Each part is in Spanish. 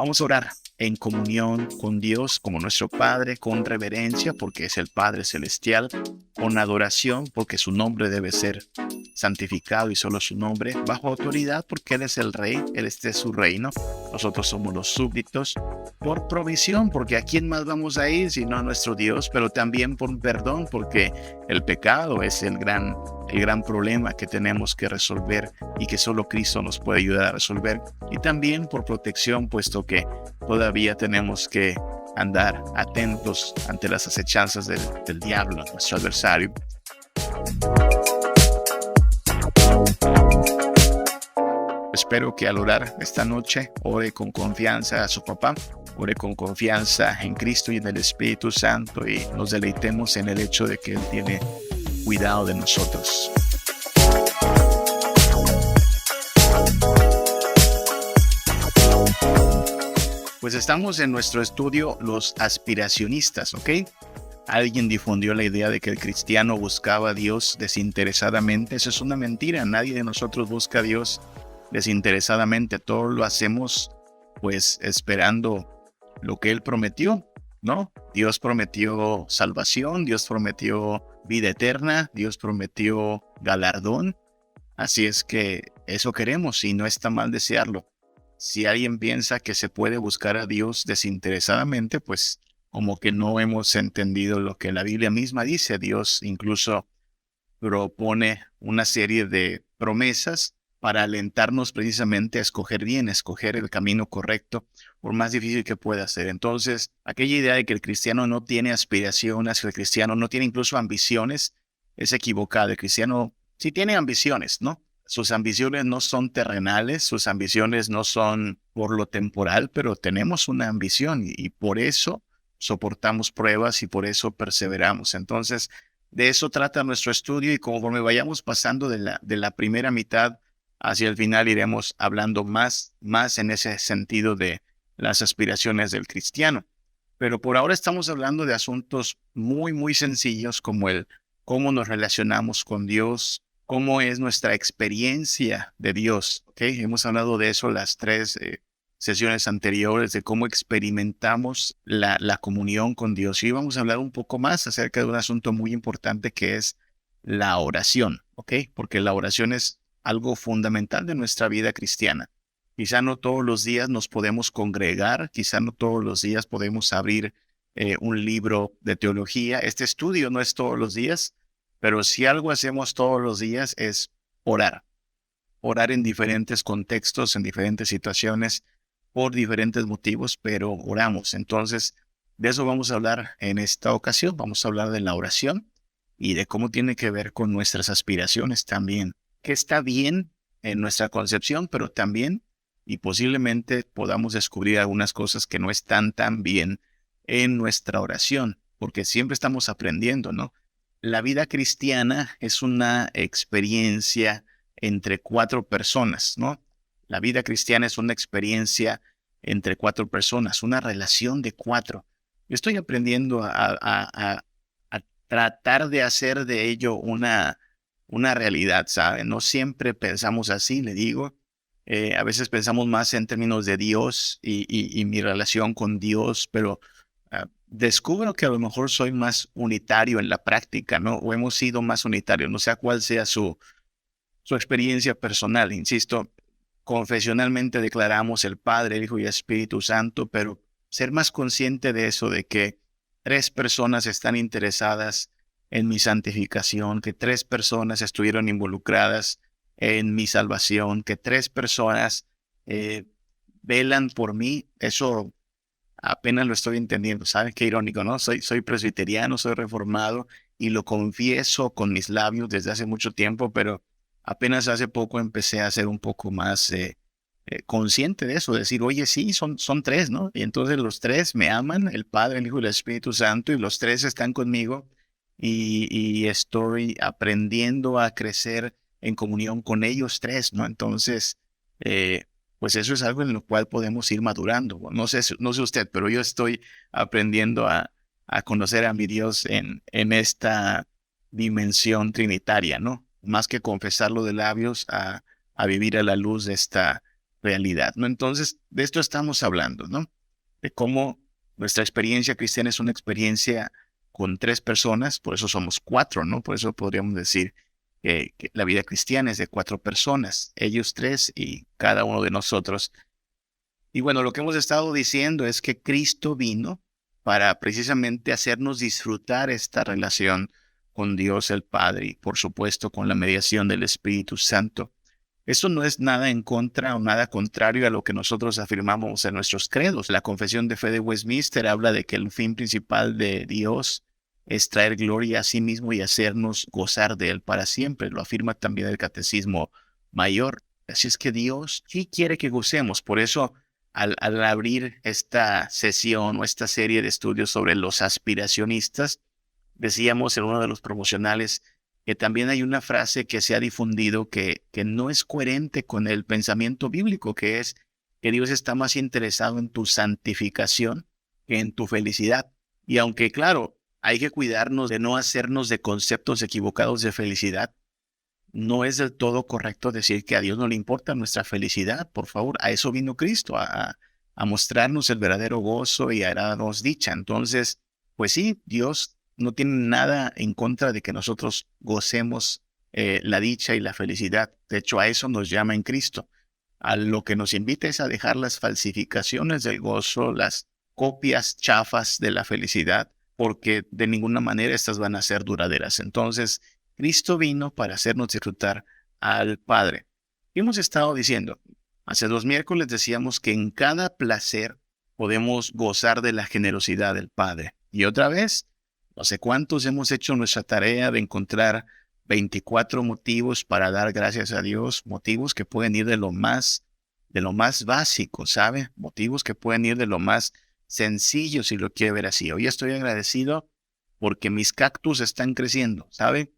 Vamos a orar en comunión con Dios como nuestro Padre, con reverencia porque es el Padre Celestial, con adoración porque su nombre debe ser santificado y solo su nombre, bajo autoridad porque Él es el Rey, Él es de su reino, nosotros somos los súbditos, por provisión porque a quién más vamos a ir sino a nuestro Dios, pero también por perdón porque el pecado es el gran problema que tenemos que resolver y que solo Cristo nos puede ayudar a resolver, y también por protección puesto que todavía tenemos que andar atentos ante las acechanzas del diablo, nuestro adversario. Espero que al orar esta noche ore con confianza a su papá, ore con confianza en Cristo y en el Espíritu Santo y nos deleitemos en el hecho de que Él tiene cuidado de nosotros. Pues estamos en nuestro estudio Los aspiracionistas, ¿ok? Alguien difundió la idea de que el cristiano buscaba a Dios desinteresadamente. Eso es una mentira. Nadie de nosotros busca a Dios desinteresadamente. Todo lo hacemos pues esperando lo que Él prometió, ¿no? Dios prometió salvación, Dios prometió vida eterna, Dios prometió galardón. Así es que eso queremos y no está mal desearlo. Si alguien piensa que se puede buscar a Dios desinteresadamente, pues como que no hemos entendido lo que la Biblia misma dice. Dios incluso propone una serie de promesas para alentarnos precisamente a escoger bien, a escoger el camino correcto, por más difícil que pueda ser. Entonces, aquella idea de que el cristiano no tiene aspiraciones, que el cristiano no tiene incluso ambiciones, es equivocada. El cristiano sí tiene ambiciones, ¿no? Sus ambiciones no son terrenales, sus ambiciones no son por lo temporal, pero tenemos una ambición y por eso soportamos pruebas y por eso perseveramos. Entonces, de eso trata nuestro estudio y conforme vayamos pasando de la primera mitad hacia el final iremos hablando más en ese sentido de las aspiraciones del cristiano. Pero por ahora estamos hablando de asuntos muy sencillos como el cómo nos relacionamos con Dios, cómo es nuestra experiencia de Dios. ¿Okay? Hemos hablado de eso las tres sesiones anteriores, de cómo experimentamos la comunión con Dios. Y hoy vamos a hablar un poco más acerca de un asunto muy importante que es la oración, ¿ok? Porque la oración es algo fundamental de nuestra vida cristiana. Quizá no todos los días nos podemos congregar, quizá no todos los días podemos abrir un libro de teología. Este estudio no es todos los días, pero si algo hacemos todos los días es orar. Orar en diferentes contextos, en diferentes situaciones, por diferentes motivos, pero oramos. Entonces, de eso vamos a hablar en esta ocasión. Vamos a hablar de la oración y de cómo tiene que ver con nuestras aspiraciones también. Que está bien en nuestra concepción, pero también y posiblemente podamos descubrir algunas cosas que no están tan bien en nuestra oración, porque siempre estamos aprendiendo, ¿no? La vida cristiana es una experiencia entre cuatro personas, ¿no? La vida cristiana es una experiencia entre cuatro personas, una relación de cuatro. Yo estoy aprendiendo a tratar de hacer de ello una realidad, ¿sabe? No siempre pensamos así, le digo. A veces pensamos más en términos de Dios y mi relación con Dios, pero descubro que a lo mejor soy más unitario en la práctica, ¿no? O hemos sido más unitarios, no sé cuál sea su experiencia personal. Insisto, confesionalmente declaramos el Padre, el Hijo y el Espíritu Santo, pero ser más consciente de eso, de que tres personas están interesadas en mi santificación, que tres personas estuvieron involucradas en mi salvación, que tres personas velan por mí, eso apenas lo estoy entendiendo. ¿Saben qué irónico, no? Soy presbiteriano, soy reformado y lo confieso con mis labios desde hace mucho tiempo, pero apenas hace poco empecé a ser un poco más consciente de eso, decir, oye, sí, son tres, ¿no? Y entonces los tres me aman, el Padre, el Hijo y el Espíritu Santo, y los tres están conmigo y estoy aprendiendo a crecer en comunión con ellos tres, ¿no? Entonces, pues eso es algo en lo cual podemos ir madurando. No sé usted, pero yo estoy aprendiendo a conocer a mi Dios en esta dimensión trinitaria, ¿no? Más que confesarlo de labios, a vivir a la luz de esta realidad, ¿no? Entonces, de esto estamos hablando, ¿no? De cómo nuestra experiencia cristiana es una experiencia con tres personas, por eso somos cuatro, ¿no? Por eso podríamos decir que la vida cristiana es de cuatro personas, ellos tres y cada uno de nosotros. Y bueno, lo que hemos estado diciendo es que Cristo vino para precisamente hacernos disfrutar esta relación con Dios el Padre y por supuesto con la mediación del Espíritu Santo. Eso no es nada en contra o nada contrario a lo que nosotros afirmamos en nuestros credos. La Confesión de Fe de Westminster habla de que el fin principal de Dios es traer gloria a sí mismo y hacernos gozar de Él para siempre. Lo afirma también el Catecismo Mayor. Así es que Dios sí quiere que gocemos. Por eso, al abrir esta sesión o esta serie de estudios sobre los aspiracionistas, decíamos en uno de los promocionales que también hay una frase que se ha difundido que no es coherente con el pensamiento bíblico, que es que Dios está más interesado en tu santificación que en tu felicidad. Y aunque, claro, hay que cuidarnos de no hacernos de conceptos equivocados de felicidad, no es del todo correcto decir que a Dios no le importa nuestra felicidad. Por favor, a eso vino Cristo, a mostrarnos el verdadero gozo y a darnos dicha. Entonces, pues sí, Dios no tiene nada en contra de que nosotros gocemos la dicha y la felicidad. De hecho, a eso nos llama en Cristo. A lo que nos invita es a dejar las falsificaciones del gozo, las copias chafas de la felicidad, porque de ninguna manera estas van a ser duraderas. Entonces, Cristo vino para hacernos disfrutar al Padre. Y hemos estado diciendo, hace 2 miércoles decíamos que en cada placer podemos gozar de la generosidad del Padre. Y otra vez, no sé cuántos hemos hecho nuestra tarea de encontrar 24 motivos para dar gracias a Dios, motivos que pueden ir de lo más básico, ¿sabe? Motivos que pueden ir de lo más sencillo, si lo quiere ver así. Hoy estoy agradecido porque mis cactus están creciendo, ¿sabe?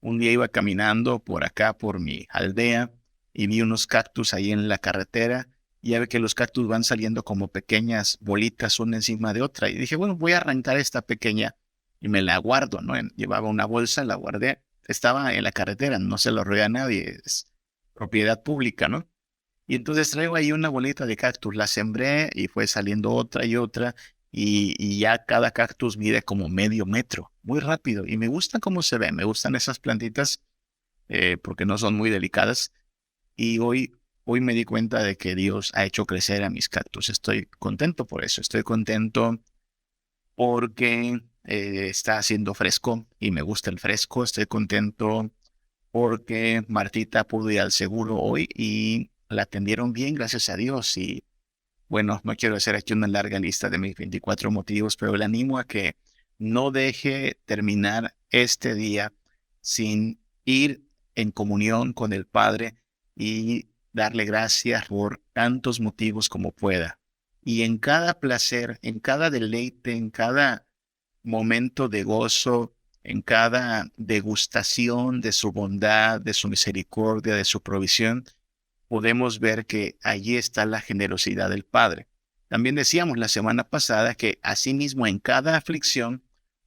Un día iba caminando por acá, por mi aldea, y vi unos cactus ahí en la carretera, y ya ve que los cactus van saliendo como pequeñas bolitas una encima de otra. Y dije, bueno, voy a arrancar esta pequeña y me la guardo, ¿no? Llevaba una bolsa, la guardé. Estaba en la carretera, no se lo robé a nadie, es propiedad pública, ¿no? Y entonces traigo ahí una bolita de cactus, la sembré y fue saliendo otra y otra, y ya cada cactus mide como medio metro, muy rápido. Y me gusta cómo se ve, me gustan esas plantitas porque no son muy delicadas. Y hoy me di cuenta de que Dios ha hecho crecer a mis cactus. Estoy contento por eso, estoy contento porque está haciendo fresco y me gusta el fresco. Estoy contento porque Martita pudo ir al seguro hoy y la atendieron bien, gracias a Dios. Y bueno, no quiero hacer aquí una larga lista de mis 24 motivos, pero le animo a que no deje terminar este día sin ir en comunión con el Padre y darle gracias por tantos motivos como pueda. Y en cada placer, en cada deleite, en cada momento de gozo, en cada degustación de su bondad, de su misericordia, de su provisión, podemos ver que allí está la generosidad del Padre. También decíamos la semana pasada que asimismo en cada aflicción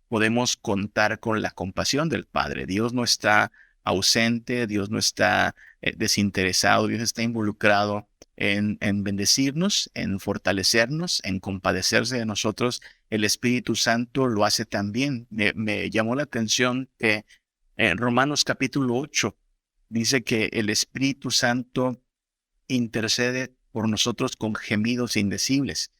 podemos contar con la compasión del Padre. Dios no está ausente, Dios no está desinteresado, Dios está involucrado en bendecirnos, en fortalecernos, en compadecerse de nosotros. El Espíritu Santo lo hace también. Me llamó la atención que en Romanos capítulo 8 dice que el Espíritu Santo intercede por nosotros con gemidos indecibles.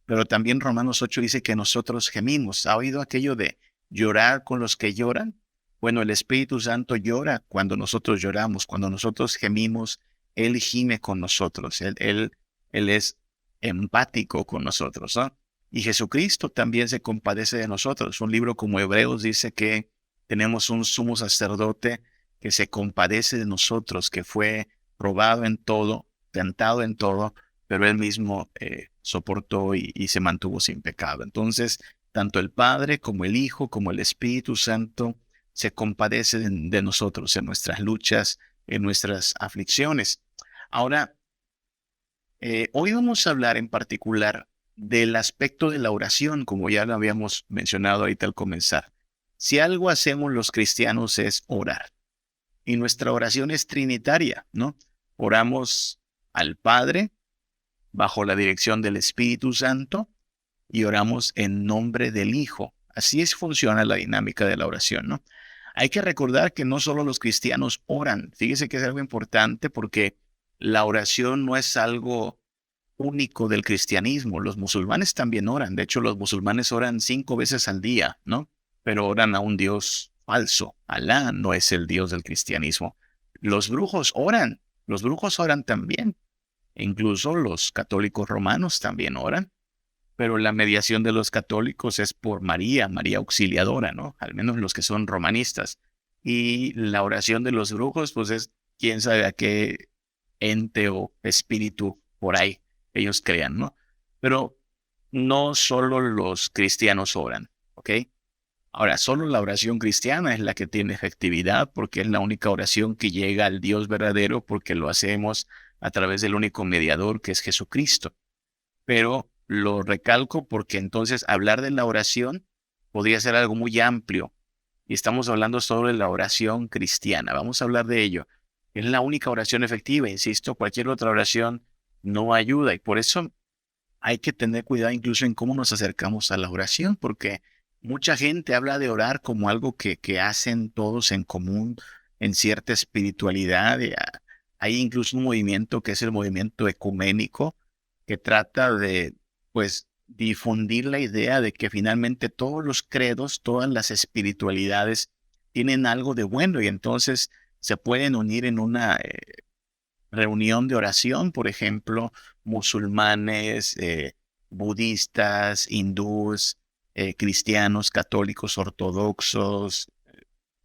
Pero también Romanos 8 dice que nosotros gemimos. ¿Ha oído aquello de llorar con los que lloran? Bueno, el Espíritu Santo llora cuando nosotros lloramos, cuando nosotros gemimos, Él gime con nosotros, Él es empático con nosotros, ¿no? Y Jesucristo también se compadece de nosotros. Un libro como Hebreos dice que tenemos un sumo sacerdote que se compadece de nosotros, que fue probado en todo, tentado en todo, pero Él mismo soportó y se mantuvo sin pecado. Entonces, tanto el Padre como el Hijo, como el Espíritu Santo, se compadecen de nosotros en nuestras luchas, en nuestras aflicciones. Ahora, hoy vamos a hablar en particular del aspecto de la oración, como ya lo habíamos mencionado ahorita al comenzar. Si algo hacemos los cristianos es orar. Y nuestra oración es trinitaria, ¿no? Oramos al Padre bajo la dirección del Espíritu Santo y oramos en nombre del Hijo. Así es funciona la dinámica de la oración, ¿no? Hay que recordar que no solo los cristianos oran. Fíjese que es algo importante porque la oración no es algo único del cristianismo. Los musulmanes también oran. De hecho, los musulmanes oran 5 veces al día, ¿no? Pero oran a un Dios falso. Alá no es el Dios del cristianismo. Los brujos oran. Los brujos oran también. Incluso los católicos romanos también oran. Pero la mediación de los católicos es por María, María Auxiliadora, ¿no? Al menos los que son romanistas. Y la oración de los brujos, pues es quién sabe a qué ente o espíritu por ahí ellos crean, ¿no? Pero no solo los cristianos oran, ¿ok? Ahora, solo la oración cristiana es la que tiene efectividad porque es la única oración que llega al Dios verdadero porque lo hacemos a través del único mediador que es Jesucristo. Pero lo recalco porque entonces hablar de la oración podría ser algo muy amplio. Y estamos hablando sobre la oración cristiana. Vamos a hablar de ello. Es la única oración efectiva, insisto, cualquier otra oración no ayuda. Y por eso hay que tener cuidado incluso en cómo nos acercamos a la oración, porque mucha gente habla de orar como algo que hacen todos en común, en cierta espiritualidad. Hay incluso un movimiento que es el movimiento ecuménico, que trata de, pues, difundir la idea de que finalmente todos los credos, todas las espiritualidades tienen algo de bueno y entonces se pueden unir en una reunión de oración, por ejemplo, musulmanes, budistas, hindús, cristianos, católicos, ortodoxos,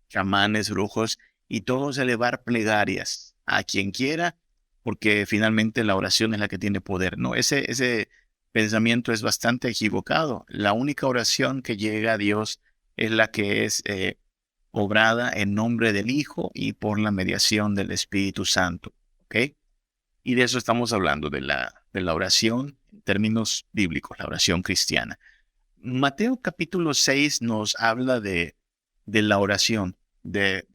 chamanes, brujos, y todos elevar plegarias a quien quiera, porque finalmente la oración es la que tiene poder, ¿no? Ese pensamiento es bastante equivocado. La única oración que llega a Dios es la que es obrada en nombre del Hijo y por la mediación del Espíritu Santo, ¿ok? Y de eso estamos hablando, de la oración en términos bíblicos, la oración cristiana. Mateo capítulo 6 nos habla de la oración, de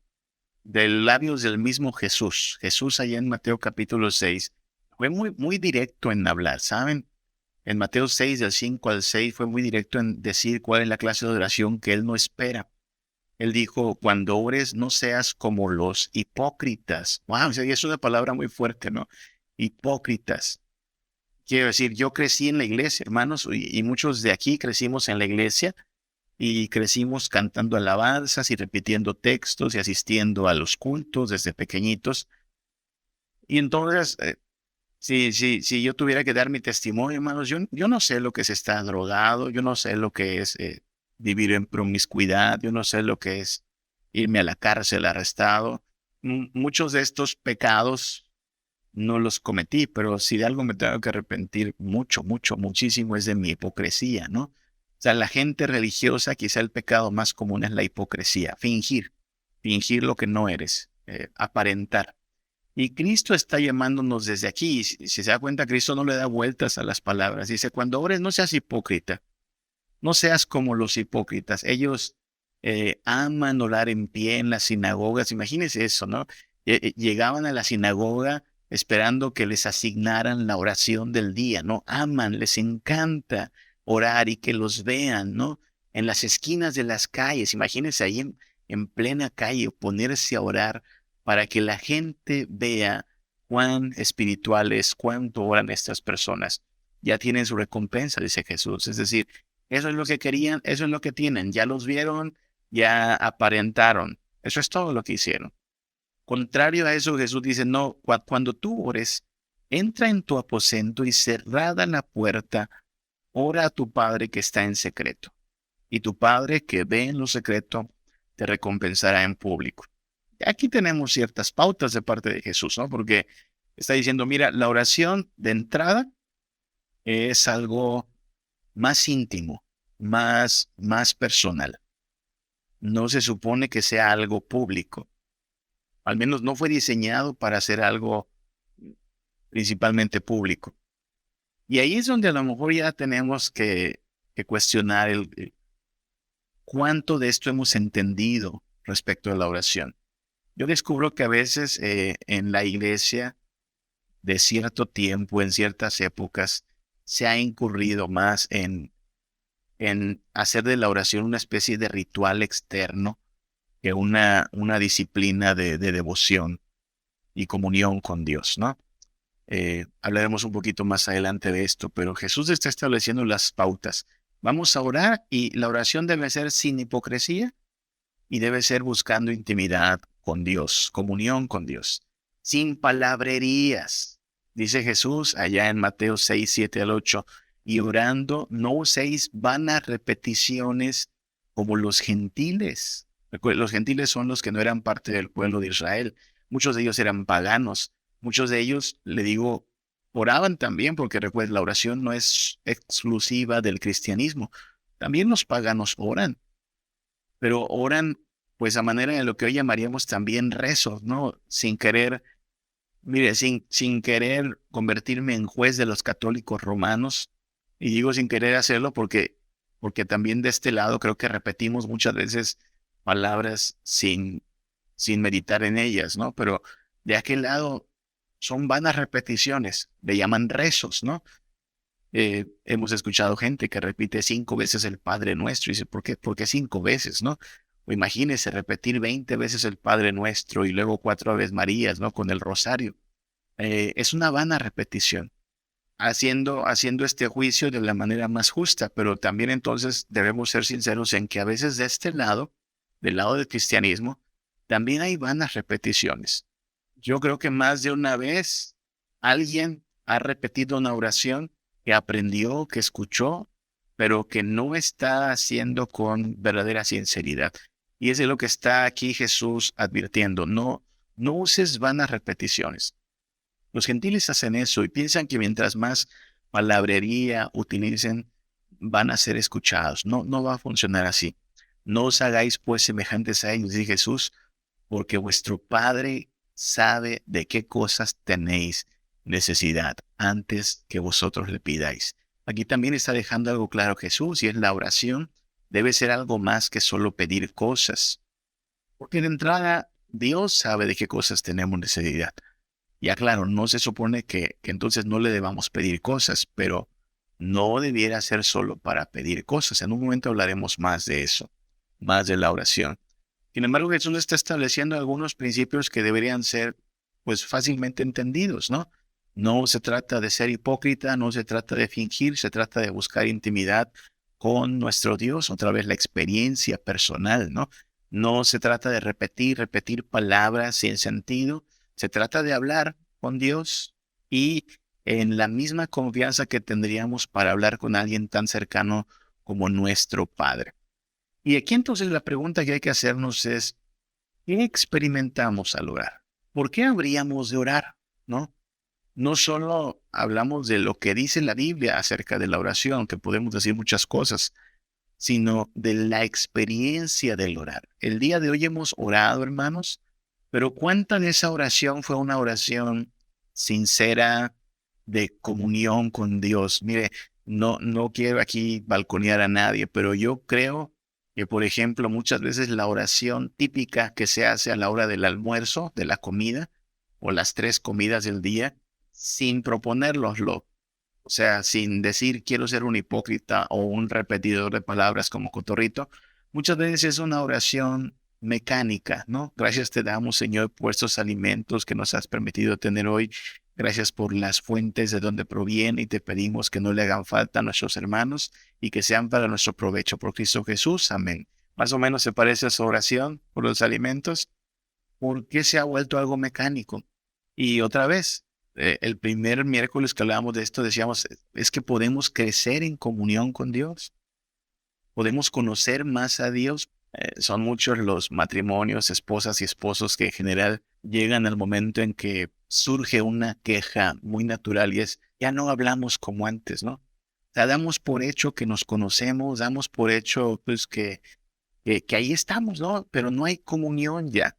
labios del mismo Jesús. Jesús allá en Mateo capítulo 6 fue muy directo en hablar, ¿saben? En Mateo 6, del 5 al 6, fue muy directo en decir cuál es la clase de oración que él no espera. Él dijo, cuando ores no seas como los hipócritas. Wow, o sea, es una palabra muy fuerte, ¿no? Hipócritas. Quiero decir, yo crecí en la iglesia, hermanos, y muchos de aquí crecimos en la iglesia y crecimos cantando alabanzas y repitiendo textos y asistiendo a los cultos desde pequeñitos. Y entonces, si yo tuviera que dar mi testimonio, hermanos, yo no sé lo que es estar drogado, yo no sé lo que es vivir en promiscuidad, yo no sé lo que es irme a la cárcel arrestado. Muchos de estos pecados no los cometí, pero si de algo me tengo que arrepentir muchísimo es de mi hipocresía, ¿no? O sea, la gente religiosa, quizá el pecado más común es la hipocresía, fingir lo que no eres, aparentar. Y Cristo está llamándonos desde aquí. Y si se da cuenta, Cristo no le da vueltas a las palabras. Dice, cuando ores, no seas hipócrita. No seas como los hipócritas. Ellos aman orar en pie en las sinagogas. Imagínense eso, ¿no? Llegaban a la sinagoga esperando que les asignaran la oración del día, ¿no? Aman, les encanta orar y que los vean, ¿no? En las esquinas de las calles. Imagínense ahí en plena calle ponerse a orar para que la gente vea cuán espirituales, cuánto oran estas personas. Ya tienen su recompensa, dice Jesús. Es decir, eso es lo que querían, eso es lo que tienen. Ya los vieron, ya aparentaron. Eso es todo lo que hicieron. Contrario a eso, Jesús dice, no, cuando tú ores, entra en tu aposento y cerrada la puerta, ora a tu Padre que está en secreto. Y tu Padre que ve en lo secreto, te recompensará en público. Aquí tenemos ciertas pautas de parte de Jesús, ¿no? Porque está diciendo, mira, la oración de entrada es algo más íntimo, más personal. No se supone que sea algo público. Al menos no fue diseñado para ser algo principalmente público. Y ahí es donde a lo mejor ya tenemos que cuestionar cuánto de esto hemos entendido respecto a la oración. Yo descubro que a veces en la iglesia de cierto tiempo, en ciertas épocas, se ha incurrido más en hacer de la oración una especie de ritual externo que una disciplina de devoción y comunión con Dios, ¿no? Hablaremos un poquito más adelante de esto, pero Jesús está estableciendo las pautas. Vamos a orar y la oración debe ser sin hipocresía y debe ser buscando intimidad con Dios, comunión con Dios, sin palabrerías. Dice Jesús allá en Mateo 6, 7 al 8, y orando no uséis vanas repeticiones como los gentiles. Los gentiles son los que no eran parte del pueblo de Israel. Muchos de ellos eran paganos. Muchos de ellos, le digo, oraban también, porque recuerda, la oración no es exclusiva del cristianismo. También los paganos oran, pero oran pues a manera de lo que hoy llamaríamos también rezos, ¿no? Sin querer, mire, sin querer convertirme en juez de los católicos romanos, y digo sin querer hacerlo porque también de este lado creo que repetimos muchas veces palabras sin meditar en ellas, ¿no? Pero de aquel lado son vanas repeticiones, le llaman rezos, ¿no? Hemos escuchado gente que repite 5 veces el Padre Nuestro y dice, ¿por qué? ¿Por qué 5 veces, no? O imagínese repetir 20 veces el Padre Nuestro y luego 4 Aves Marías, ¿no? Con el rosario. Es una vana repetición, haciendo este juicio de la manera más justa, pero también entonces debemos ser sinceros en que a veces de este lado, del lado del cristianismo, también hay vanas repeticiones. Yo creo que más de una vez alguien ha repetido una oración que aprendió, que escuchó, pero que no está haciendo con verdadera sinceridad. Y es de lo que está aquí Jesús advirtiendo. No, no uses vanas repeticiones. Los gentiles hacen eso y piensan que mientras más palabrería utilicen, van a ser escuchados. No, no va a funcionar así. No os hagáis pues semejantes a ellos, dice Jesús, porque vuestro Padre sabe de qué cosas tenéis necesidad antes que vosotros le pidáis. Aquí también está dejando algo claro Jesús, y es la oración debe ser algo más que solo pedir cosas. Porque de entrada, Dios sabe de qué cosas tenemos necesidad. Ya claro, no se supone que entonces no le debamos pedir cosas, pero no debiera ser solo para pedir cosas. En un momento hablaremos más de eso, más de la oración. Sin embargo, Jesús está estableciendo algunos principios que deberían ser pues fácilmente entendidos, ¿no? No se trata de ser hipócrita, no se trata de fingir, se trata de buscar intimidad con nuestro Dios, otra vez la experiencia personal, ¿no? No se trata de repetir palabras sin sentido, se trata de hablar con Dios y en la misma confianza que tendríamos para hablar con alguien tan cercano como nuestro Padre. Y aquí entonces la pregunta que hay que hacernos es, ¿qué experimentamos al orar? ¿Por qué habríamos de orar? ¿No? No solo hablamos de lo que dice la Biblia acerca de la oración, que podemos decir muchas cosas, sino de la experiencia del orar. El día de hoy hemos orado, hermanos, pero ¿cuánta de esa oración fue una oración sincera de comunión con Dios? Mire, no quiero aquí balconear a nadie, pero yo creo que, por ejemplo, muchas veces la oración típica que se hace a la hora del almuerzo, de la comida, o las 3 comidas del día, sin proponérnoslo, o sea, sin decir quiero ser un hipócrita o un repetidor de palabras como cotorrito, muchas veces es una oración mecánica, ¿no? Gracias te damos, Señor, por estos alimentos que nos has permitido tener hoy. Gracias por las fuentes de donde proviene y te pedimos que no le hagan falta a nuestros hermanos y que sean para nuestro provecho. Por Cristo Jesús, amén. Más o menos se parece a su oración por los alimentos. ¿Por qué se ha vuelto algo mecánico? Y otra vez, el primer miércoles que hablábamos de esto decíamos, es que podemos crecer en comunión con Dios. Podemos conocer más a Dios. Son muchos los matrimonios, esposas y esposos que en general llegan al momento en que surge una queja muy natural y es, ya no hablamos como antes, ¿no? O sea, damos por hecho que nos conocemos, damos por hecho pues que ahí estamos, ¿no? Pero no hay comunión ya.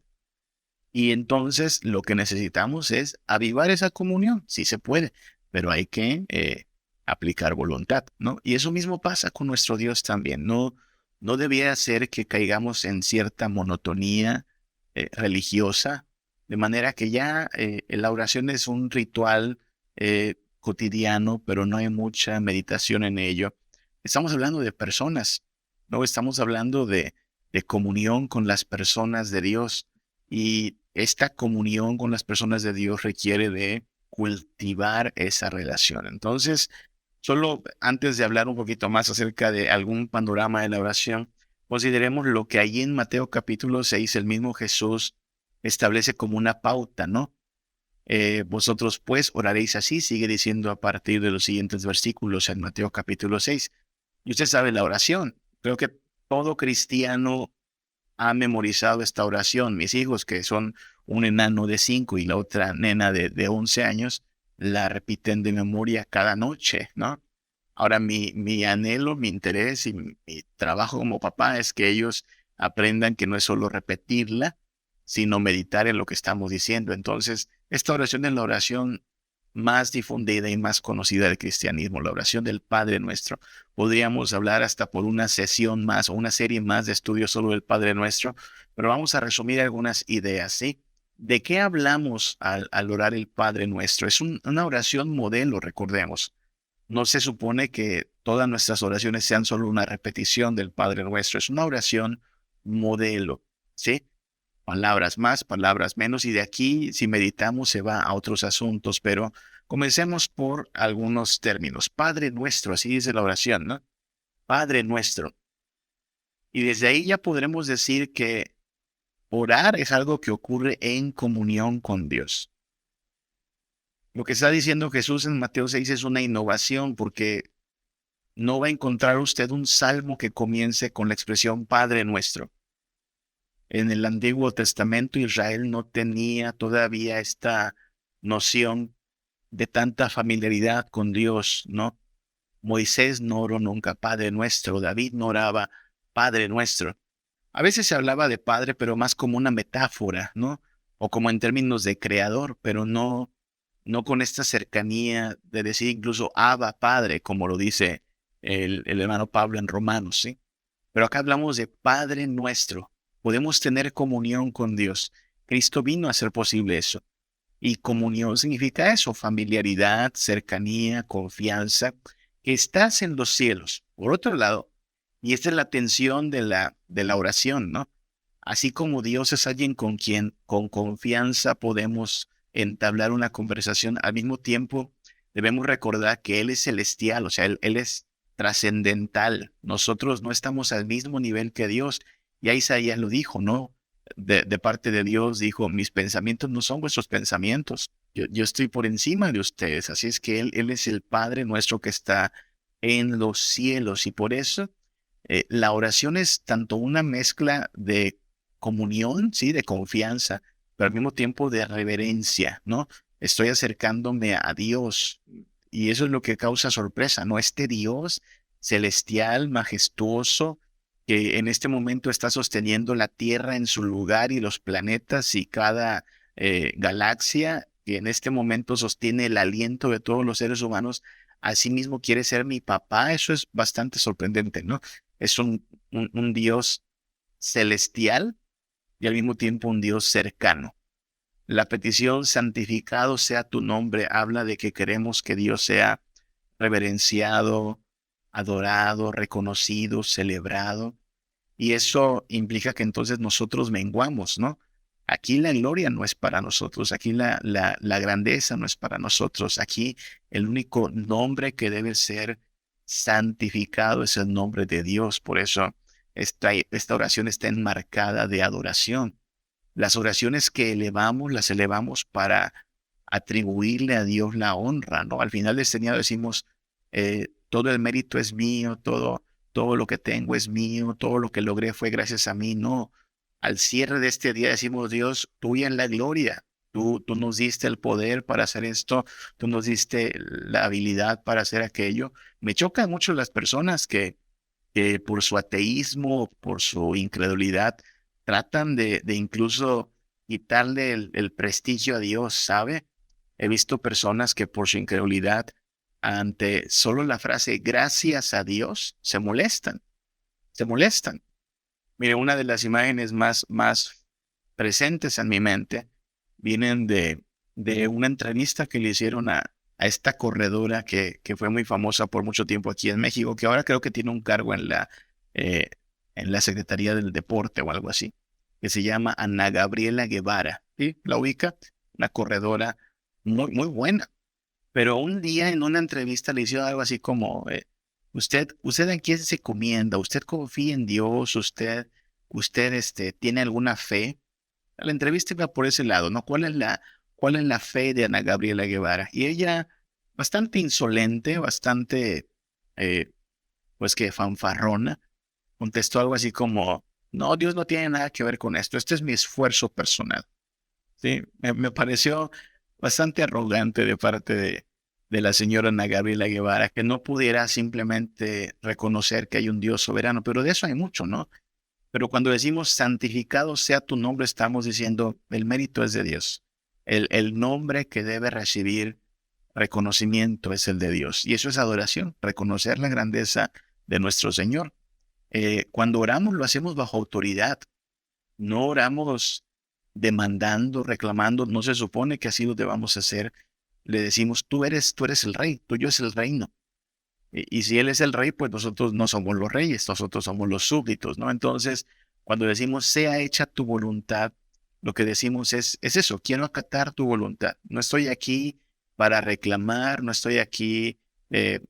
Y entonces lo que necesitamos es avivar esa comunión, sí se puede, pero hay que aplicar voluntad, ¿no? Y eso mismo pasa con nuestro Dios también. No debiera ser que caigamos en cierta monotonía religiosa, De manera que ya la oración es un ritual cotidiano, pero no hay mucha meditación en ello. Estamos hablando de personas, no estamos hablando de comunión con las personas de Dios. Y esta comunión con las personas de Dios requiere de cultivar esa relación. Entonces, solo antes de hablar un poquito más acerca de algún panorama de la oración, consideremos lo que allí en Mateo capítulo 6 el mismo Jesús establece como una pauta, ¿no? Vosotros pues oraréis así, sigue diciendo a partir de los siguientes versículos en Mateo capítulo 6. Y usted sabe la oración. Creo que todo cristiano ha memorizado esta oración. Mis hijos, que son un enano de 5 y la otra nena de 11 años, la repiten de memoria cada noche, ¿no? Ahora, mi anhelo, mi interés y mi trabajo como papá es que ellos aprendan que no es solo repetirla, sino meditar en lo que estamos diciendo. Entonces, esta oración es la oración más difundida y más conocida del cristianismo, la oración del Padre Nuestro. Podríamos hablar hasta por una sesión más o una serie más de estudios solo del Padre Nuestro, pero vamos a resumir algunas ideas, ¿sí? ¿De qué hablamos al orar el Padre Nuestro? Es una oración modelo, recordemos. No se supone que todas nuestras oraciones sean solo una repetición del Padre Nuestro. Es una oración modelo, ¿sí? Palabras más, palabras menos, y de aquí, si meditamos, se va a otros asuntos, pero comencemos por algunos términos. Padre Nuestro, así dice la oración, ¿no? Padre Nuestro. Y desde ahí ya podremos decir que orar es algo que ocurre en comunión con Dios. Lo que está diciendo Jesús en Mateo 6 es una innovación, porque no va a encontrar usted un salmo que comience con la expresión Padre Nuestro. En el Antiguo Testamento Israel no tenía todavía esta noción de tanta familiaridad con Dios, ¿no? Moisés no oró nunca Padre Nuestro, David no oraba Padre Nuestro. A veces se hablaba de Padre, pero más como una metáfora, ¿no? O como en términos de creador, pero no con esta cercanía de decir incluso Abba Padre, como lo dice el hermano Pablo en Romanos, ¿sí? Pero acá hablamos de Padre Nuestro. Podemos tener comunión con Dios. Cristo vino a hacer posible eso. Y comunión significa eso, familiaridad, cercanía, confianza, que estás en los cielos. Por otro lado, y esta es la tensión de la oración, ¿no? Así como Dios es alguien con quien con confianza podemos entablar una conversación, al mismo tiempo debemos recordar que Él es celestial, o sea, Él es trascendental. Nosotros no estamos al mismo nivel que Dios. Ya Isaías lo dijo, ¿no? De parte de Dios dijo, mis pensamientos no son vuestros pensamientos. Yo estoy por encima de ustedes. Así es que Él es el Padre nuestro que está en los cielos. Y por eso la oración es tanto una mezcla de comunión, sí, de confianza, pero al mismo tiempo de reverencia, ¿no? Estoy acercándome a Dios y eso es lo que causa sorpresa, ¿no? Este Dios celestial, majestuoso, que en este momento está sosteniendo la Tierra en su lugar y los planetas y cada galaxia, que en este momento sostiene el aliento de todos los seres humanos, asimismo quiere ser mi papá. Eso es bastante sorprendente, ¿no? Es un Dios celestial y al mismo tiempo un Dios cercano. La petición santificado sea tu nombre habla de que queremos que Dios sea reverenciado, adorado, reconocido, celebrado. Y eso implica que entonces nosotros menguamos, ¿no? Aquí la gloria no es para nosotros, aquí la grandeza no es para nosotros, aquí el único nombre que debe ser santificado es el nombre de Dios. Por eso esta oración está enmarcada de adoración. Las oraciones que elevamos, las elevamos para atribuirle a Dios la honra, ¿no? Al final de este día decimos, todo el mérito es mío, todo lo que tengo es mío, todo lo que logré fue gracias a mí. No, al cierre de este día decimos, Dios, tuya en la gloria. Tú nos diste el poder para hacer esto, tú nos diste la habilidad para hacer aquello. Me chocan mucho las personas que por su ateísmo, por su incredulidad, tratan de incluso quitarle el prestigio a Dios, ¿sabe? He visto personas que por su incredulidad, ante solo la frase gracias a Dios, se molestan, se molestan. Mire, una de las imágenes más presentes en mi mente, vienen de una entrevista que le hicieron a esta corredora que fue muy famosa por mucho tiempo aquí en México, que ahora creo que tiene un cargo eh, en la Secretaría del Deporte o algo así, que se llama Ana Gabriela Guevara. ¿Sí? ¿La ubica? Una corredora muy, muy buena. Pero un día en una entrevista le hicieron algo así como, usted en quién se comienda, usted confía en Dios, usted tiene alguna fe. La entrevista iba por ese lado, ¿no? ¿Cuál es la fe de Ana Gabriela Guevara? Y ella, bastante insolente, bastante, eh, pues que fanfarrona, contestó algo así como, no, Dios no tiene nada que ver con esto, este es mi esfuerzo personal. Sí, me pareció bastante arrogante de parte de la señora Ana Gabriela Guevara, que no pudiera simplemente reconocer que hay un Dios soberano, pero de eso hay mucho, ¿no? Pero cuando decimos santificado sea tu nombre, estamos diciendo el mérito es de Dios. El nombre que debe recibir reconocimiento es el de Dios. Y eso es adoración, reconocer la grandeza de nuestro Señor. Cuando oramos lo hacemos bajo autoridad, no oramos demandando, reclamando, no se supone que así lo debamos hacer. Le decimos, tú eres el rey, tuyo es el reino. Y si Él es el rey, pues nosotros no somos los reyes, nosotros somos los súbditos, ¿no? Entonces, cuando decimos, sea hecha tu voluntad, lo que decimos es eso, quiero acatar tu voluntad. No estoy aquí para reclamar, no estoy aquí eh,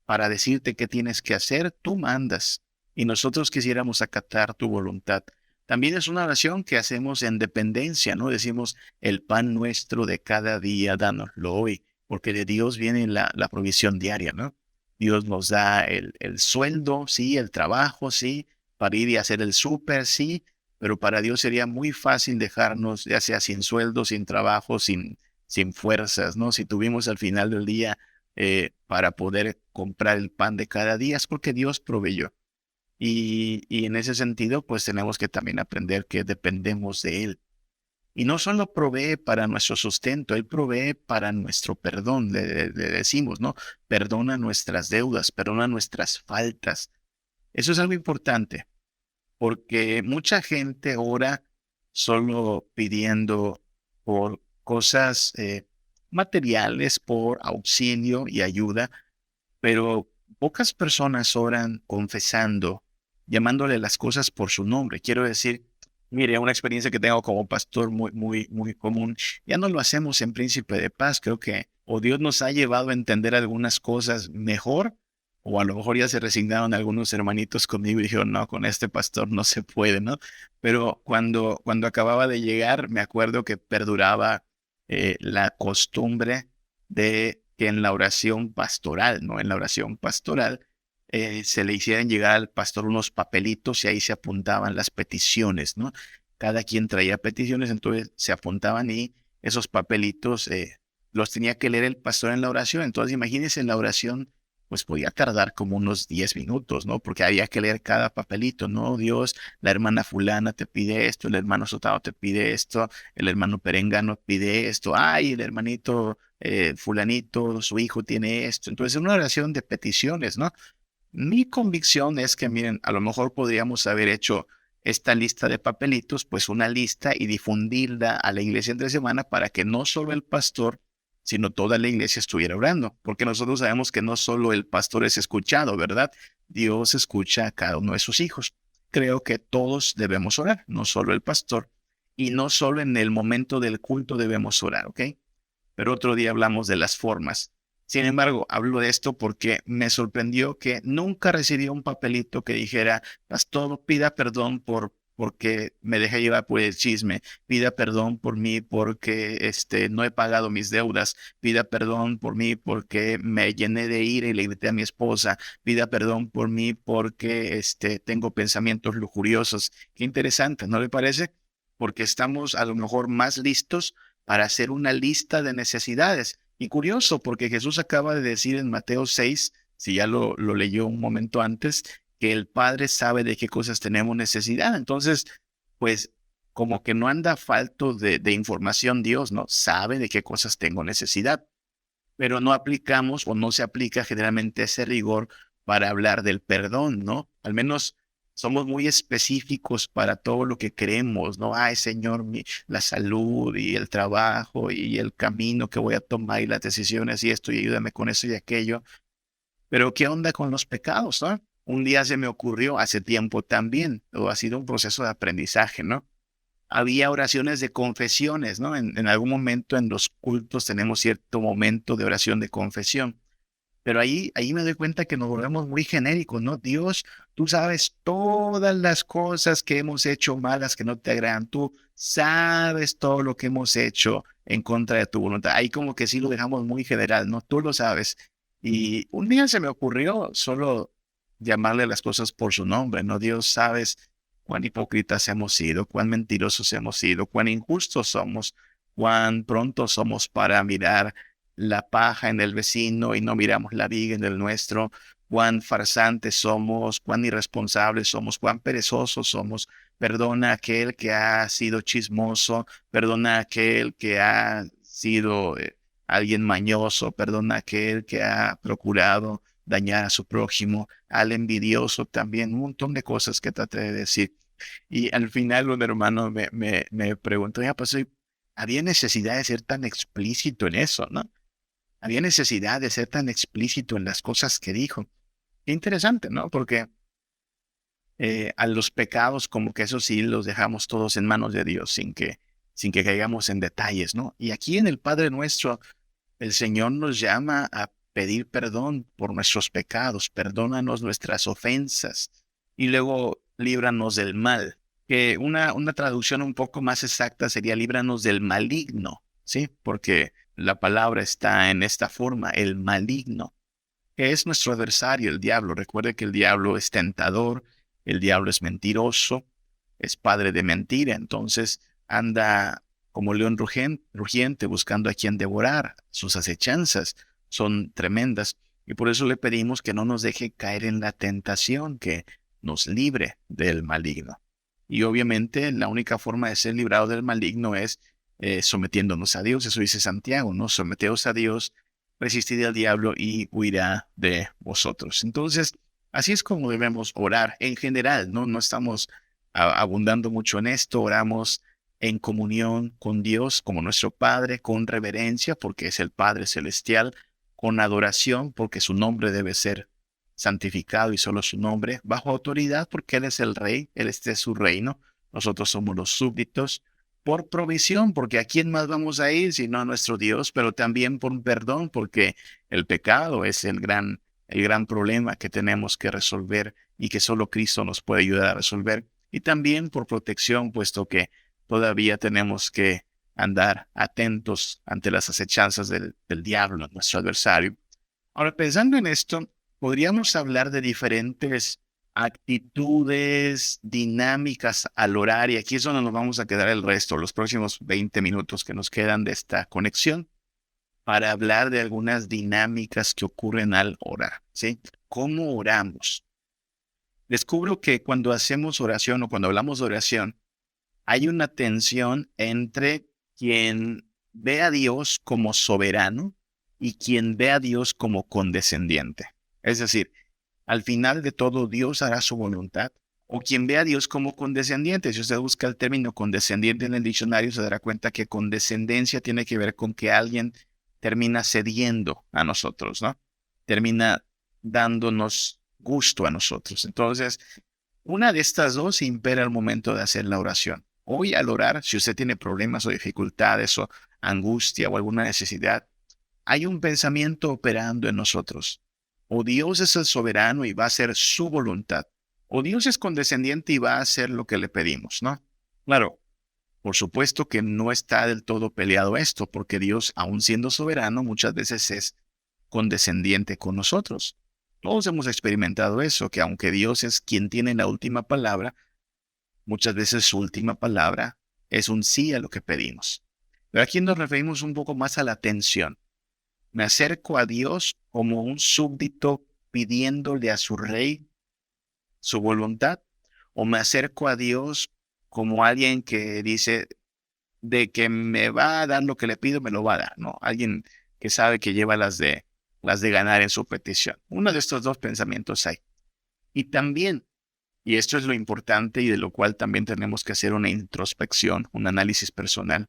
para decirte qué tienes que hacer, tú mandas. Y nosotros quisiéramos acatar tu voluntad. También es una oración que hacemos en dependencia, ¿no? Decimos, el pan nuestro de cada día, dánoslo hoy, porque de Dios viene la provisión diaria, ¿no? Dios nos da el sueldo, sí, el trabajo, sí, para ir y hacer el súper, sí, pero para Dios sería muy fácil dejarnos, ya sea sin sueldo, sin trabajo, sin fuerzas, ¿no? Si tuvimos al final del día para poder comprar el pan de cada día, es porque Dios proveyó. Y en ese sentido, pues tenemos que también aprender que dependemos de Él. Y no solo provee para nuestro sustento, Él provee para nuestro perdón, le decimos, ¿no? Perdona nuestras deudas, perdona nuestras faltas. Eso es algo importante, porque mucha gente ora solo pidiendo por cosas materiales, por auxilio y ayuda, pero pocas personas oran confesando, llamándole las cosas por su nombre. Quiero decir, mire, una experiencia que tengo como pastor muy, muy, muy común. Ya no lo hacemos en Príncipe de Paz. Creo que o Dios nos ha llevado a entender algunas cosas mejor, o a lo mejor ya se resignaron algunos hermanitos conmigo y dijeron, no, con este pastor no se puede, ¿no? Pero cuando acababa de llegar, me acuerdo que perduraba la costumbre de que en la oración pastoral, ¿no? En la oración pastoral se le hicieran llegar al pastor unos papelitos y ahí se apuntaban las peticiones, ¿no? Cada quien traía peticiones, entonces se apuntaban y esos papelitos los tenía que leer el pastor en la oración. Entonces imagínense en la oración, pues podía tardar como unos 10 minutos, ¿no? Porque había que leer cada papelito, ¿no? Dios, la hermana fulana te pide esto, el hermano Sotado te pide esto, el hermano Perengano pide esto, ay, el hermanito fulanito, su hijo tiene esto. Entonces, es una oración de peticiones, ¿no? Mi convicción es que, miren, a lo mejor podríamos haber hecho esta lista de papelitos, pues una lista y difundirla a la iglesia entre semana para que no solo el pastor, sino toda la iglesia estuviera orando, porque nosotros sabemos que no solo el pastor es escuchado, ¿verdad? Dios escucha a cada uno de sus hijos. Creo que todos debemos orar, no solo el pastor, y no solo en el momento del culto debemos orar, ¿ok? Pero otro día hablamos de las formas. Sin embargo, hablo de esto porque me sorprendió que nunca recibí un papelito que dijera, pastor, pida perdón porque me dejé llevar por el chisme, pida perdón por mí porque no he pagado mis deudas, pida perdón por mí porque me llené de ira y le grité a mi esposa, pida perdón por mí porque tengo pensamientos lujuriosos. Qué interesante, ¿no le parece? Porque estamos a lo mejor más listos para hacer una lista de necesidades. Y curioso, porque Jesús acaba de decir en Mateo 6, si ya lo leyó un momento antes, que el Padre sabe de qué cosas tenemos necesidad. Entonces, pues como que no anda falto de información Dios, ¿no? Sabe de qué cosas tengo necesidad, pero no aplicamos o no se aplica generalmente ese rigor para hablar del perdón, ¿no? Al menos somos muy específicos para todo lo que queremos, ¿no? Ay, Señor, la salud y el trabajo y el camino que voy a tomar y las decisiones y esto y ayúdame con eso y aquello. Pero ¿qué onda con los pecados, no? Un día se me ocurrió, hace tiempo también, o ha sido un proceso de aprendizaje, ¿no? Había oraciones de confesiones, ¿no? En algún momento en los cultos tenemos cierto momento de oración de confesión. Pero ahí me doy cuenta que nos volvemos muy genéricos, ¿no? Dios, tú sabes todas las cosas que hemos hecho malas que no te agradan. Tú sabes todo lo que hemos hecho en contra de tu voluntad. Ahí como que sí lo dejamos muy general, ¿no? Tú lo sabes. Y un día se me ocurrió solo llamarle las cosas por su nombre, ¿no? Dios, sabes cuán hipócritas hemos sido, cuán mentirosos hemos sido, cuán injustos somos, cuán pronto somos para mirar la paja en el vecino y no miramos la viga en el nuestro, cuán farsantes somos, cuán irresponsables somos, cuán perezosos somos. Perdona a aquel que ha sido chismoso, perdona a aquel que ha sido alguien mañoso, perdona a aquel que ha procurado dañar a su prójimo, al envidioso también, un montón de cosas que traté de decir. Y al final un hermano me preguntó, ya pues, había necesidad de ser tan explícito en eso, ¿no? Había necesidad de ser tan explícito en las cosas que dijo. Qué interesante, ¿no? Porque a los pecados como que eso sí los dejamos todos en manos de Dios sin que caigamos en detalles, ¿no? Y aquí en el Padre Nuestro, el Señor nos llama a pedir perdón por nuestros pecados, perdónanos nuestras ofensas y luego líbranos del mal. Que una traducción un poco más exacta sería líbranos del maligno, ¿sí? Porque la palabra está en esta forma, el maligno, que es nuestro adversario, el diablo. Recuerde que el diablo es tentador, el diablo es mentiroso, es padre de mentira, entonces anda como león rugiente buscando a quien devorar. Sus acechanzas son tremendas y por eso le pedimos que no nos deje caer en la tentación, que nos libre del maligno. Y obviamente la única forma de ser librado del maligno es sometiéndonos a Dios. Eso dice Santiago, ¿no? Someteos a Dios, resistid al diablo y huirá de vosotros. Entonces, así es como debemos orar en general, ¿no? No estamos abundando mucho en esto, oramos en comunión con Dios como nuestro Padre, con reverencia porque es el Padre Celestial, con adoración porque su nombre debe ser santificado y solo su nombre, bajo autoridad porque Él es el Rey, Él es de su reino, nosotros somos los súbditos, por provisión, porque ¿a quién más vamos a ir sino a nuestro Dios? Pero también por perdón, porque el pecado es el gran problema que tenemos que resolver y que solo Cristo nos puede ayudar a resolver. Y también por protección, puesto que todavía tenemos que andar atentos ante las acechanzas del diablo, nuestro adversario. Ahora, pensando en esto, podríamos hablar de diferentes actitudes dinámicas al orar y aquí es donde nos vamos a quedar el resto, los próximos 20 minutos que nos quedan de esta conexión para hablar de algunas dinámicas que ocurren al orar, ¿sí? ¿Cómo oramos? Descubro que cuando hacemos oración o cuando hablamos de oración, hay una tensión entre quien ve a Dios como soberano y quien ve a Dios como condescendiente. Es decir, al final de todo, Dios hará su voluntad. O quien ve a Dios como condescendiente. Si usted busca el término condescendiente en el diccionario, se dará cuenta que condescendencia tiene que ver con que alguien termina cediendo a nosotros, ¿no? Termina dándonos gusto a nosotros. Entonces, una de estas dos impera al momento de hacer la oración. Hoy al orar, si usted tiene problemas o dificultades o angustia o alguna necesidad, hay un pensamiento operando en nosotros. O Dios es el soberano y va a hacer su voluntad. O Dios es condescendiente y va a hacer lo que le pedimos, ¿no? Claro, por supuesto que no está del todo peleado esto, porque Dios, aun siendo soberano, muchas veces es condescendiente con nosotros. Todos hemos experimentado eso, que aunque Dios es quien tiene la última palabra, muchas veces su última palabra es un sí a lo que pedimos. Pero aquí nos referimos un poco más a la tensión. Me acerco a Dios como un súbdito pidiéndole a su rey su voluntad, o me acerco a Dios como alguien que dice de que me va a dar lo que le pido, me lo va a dar, ¿no? Alguien que sabe que lleva las de ganar en su petición. Uno de estos dos pensamientos hay. Y también Y esto es lo importante y de lo cual también tenemos que hacer una introspección, un análisis personal.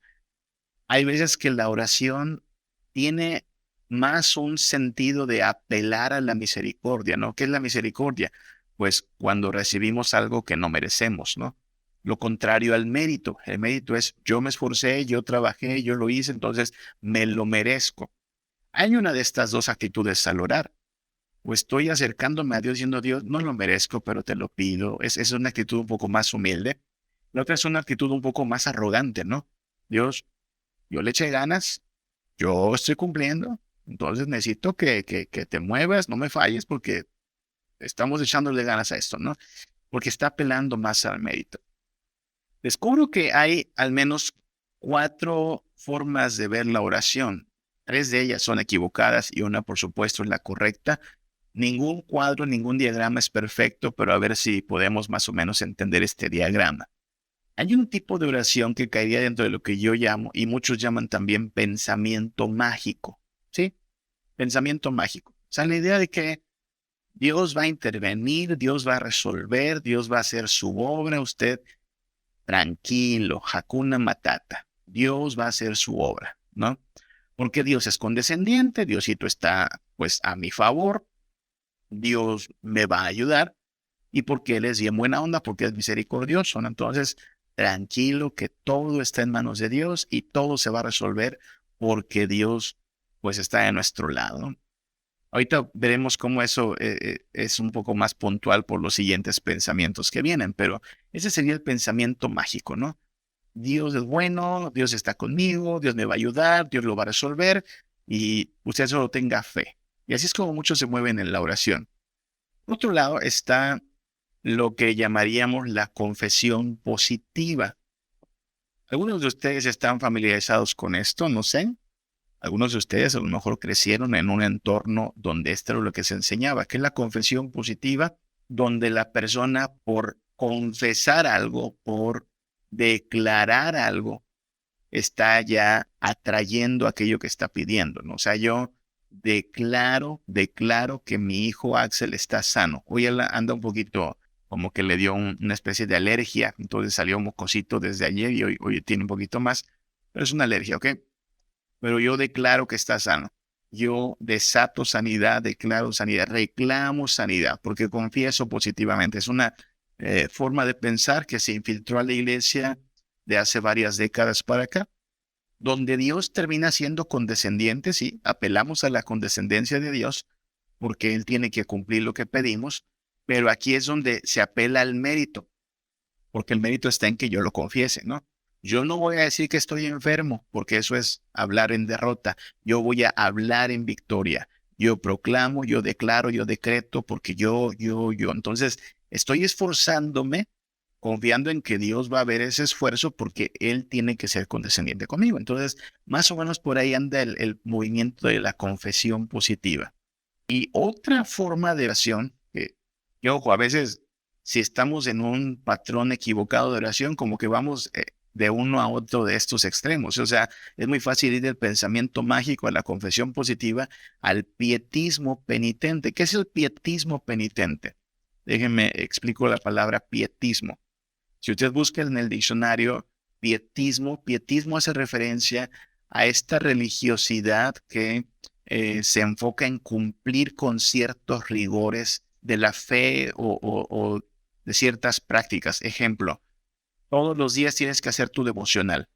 Hay veces que la oración tiene más un sentido de apelar a la misericordia, ¿no? ¿Qué es la misericordia? Pues cuando recibimos algo que no merecemos, ¿no? Lo contrario al mérito. El mérito es yo me esforcé, yo trabajé, yo lo hice, entonces me lo merezco. Hay una de estas dos actitudes al orar. O estoy acercándome a Dios diciendo, Dios, no lo merezco, pero te lo pido. Es una actitud un poco más humilde. La otra es una actitud un poco más arrogante, ¿no? Dios, yo le eché ganas, yo estoy cumpliendo, entonces necesito que te muevas, no me falles porque estamos echándole ganas a esto, ¿no? Porque está apelando más al mérito. Descubro que hay al menos 4 formas de ver la oración. 3 de ellas son equivocadas y una, por supuesto, es la correcta. Ningún cuadro, ningún diagrama es perfecto, pero a ver si podemos más o menos entender este diagrama. Hay un tipo de oración que caería dentro de lo que yo llamo, y muchos llaman también pensamiento mágico, ¿sí? Pensamiento mágico. O sea, la idea de que Dios va a intervenir, Dios va a resolver, Dios va a hacer su obra, usted tranquilo, Hakuna Matata. Dios va a hacer su obra, ¿no? Porque Dios es condescendiente, Diosito está pues a mi favor, Dios me va a ayudar y porque Él es bien buena onda, porque es misericordioso, ¿no? Entonces, tranquilo que todo está en manos de Dios y todo se va a resolver porque Dios pues está de nuestro lado, ¿no? Ahorita veremos cómo eso es un poco más puntual por los siguientes pensamientos que vienen, pero ese sería el pensamiento mágico, ¿no? Dios es bueno, Dios está conmigo, Dios me va a ayudar, Dios lo va a resolver y usted solo tenga fe. Y así es como muchos se mueven en la oración. Por otro lado está lo que llamaríamos la confesión positiva. Algunos de ustedes están familiarizados con esto, no sé. Algunos de ustedes a lo mejor crecieron en un entorno donde esto era lo que se enseñaba, que es la confesión positiva, donde la persona por confesar algo, por declarar algo, está ya atrayendo aquello que está pidiendo, ¿no? O sea, yo declaro que mi hijo Axel está sano. Hoy él anda un poquito como que le dio una especie de alergia, entonces salió un mocosito desde ayer y hoy tiene un poquito más, pero es una alergia, ¿ok? Pero yo declaro que está sano. Yo desato sanidad, declaro sanidad, reclamo sanidad, porque confieso positivamente. Es una forma de pensar que se infiltró a la iglesia de hace varias décadas para acá, donde Dios termina siendo condescendiente, sí, apelamos a la condescendencia de Dios, porque Él tiene que cumplir lo que pedimos, pero aquí es donde se apela al mérito, porque el mérito está en que yo lo confiese, ¿no? Yo no voy a decir que estoy enfermo, porque eso es hablar en derrota. Yo voy a hablar en victoria. Yo proclamo, yo declaro, yo decreto, porque yo. Entonces, estoy esforzándome, confiando en que Dios va a ver ese esfuerzo, porque Él tiene que ser condescendiente conmigo. Entonces, más o menos por ahí anda el movimiento de la confesión positiva. Y otra forma de oración, que ojo, a veces si estamos en un patrón equivocado de oración, como que vamos de uno a otro de estos extremos. O sea, es muy fácil ir del pensamiento mágico a la confesión positiva al pietismo penitente. ¿Qué es el pietismo penitente? Déjenme explico la palabra pietismo. Si usted busca en el diccionario pietismo hace referencia a esta religiosidad que se enfoca en cumplir con ciertos rigores de la fe o de ciertas prácticas. Ejemplo, todos los días tienes que hacer tu devocional